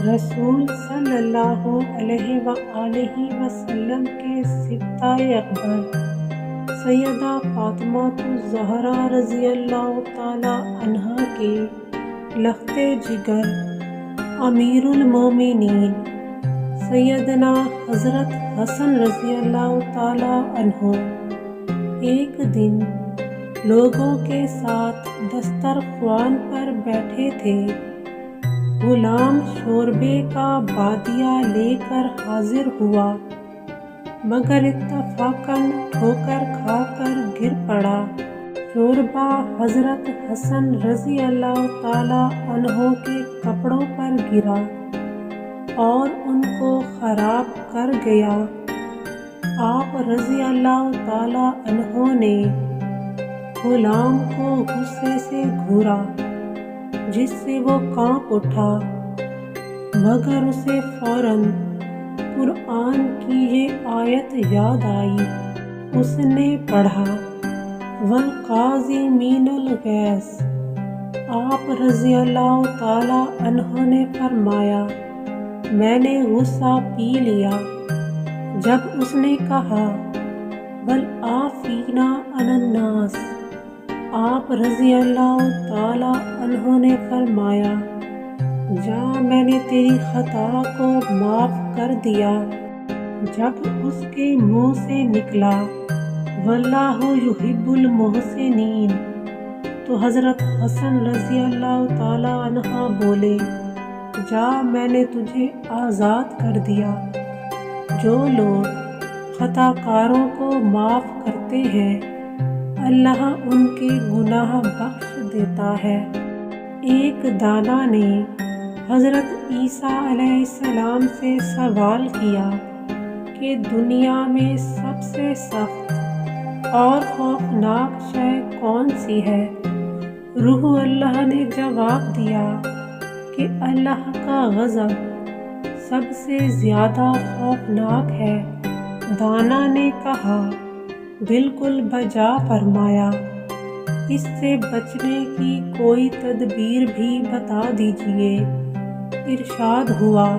رسول صلی اللہ علیہ وآلہ وسلم کے سبطۂ اکبر سیدہ فاطمہ الزہرا رضی اللہ تعالی عنہا کے لخت جگر امیر المومنین سیدنا حضرت حسن رضی اللہ تعالی عنہ ایک دن لوگوں کے ساتھ دسترخوان پر بیٹھے تھے۔ غلام شوربے کا بادیہ لے کر حاضر ہوا، مگر اتفاقاً ٹھوکر کھا کر گر پڑا۔ شوربہ حضرت حسن رضی اللہ تعالی عنہ کے کپڑوں پر گرا اور ان کو خراب کر گیا۔ آپ رضی اللہ تعالی عنہ نے غلام کو غصے سے گھورا، جس سے وہ کانپ اٹھا، مگر اسے فوراً قرآن کی یہ آیت یاد آئی۔ اس نے پڑھا وَالْقَاظِمِينَ الْغَيْظَ۔ آپ رضی اللہ تعالی عنہ نے فرمایا، میں نے غصہ پی لیا۔ جب اس نے کہا وَالْعَافِينَ عَنِ النَّاسِ، آپ رضی اللہ تعالی عنہ نے فرمایا، جا میں نے تیری خطا کو معاف کر دیا۔ جب اس کے منہ سے نکلا واللہ یحب المحسنین، تو حضرت حسن رضی اللہ تعالی عنہ بولے، جا میں نے تجھے آزاد کر دیا۔ جو لوگ خطا کاروں کو معاف کرتے ہیں، اللہ ان کے گناہ بخش دیتا ہے۔ ایک دانا نے حضرت عیسیٰ علیہ السلام سے سوال کیا کہ دنیا میں سب سے سخت اور خوفناک شے کون سی ہے؟ روح اللہ نے جواب دیا کہ اللہ کا غضب سب سے زیادہ خوفناک ہے۔ دانا نے کہا، بالکل بجا فرمایا، اس سے بچنے کی کوئی تدبیر بھی بتا دیجیے۔ ارشاد ہوا،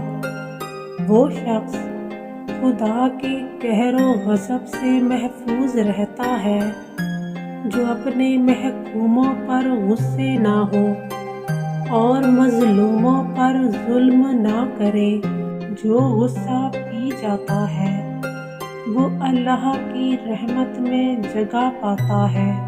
وہ شخص خدا کے قہر و غضب سے محفوظ رہتا ہے جو اپنے محکوموں پر غصے نہ ہو اور مظلوموں پر ظلم نہ کرے۔ جو غصہ پی جاتا ہے وہ اللہ کی رحمت میں جگہ پاتا ہے۔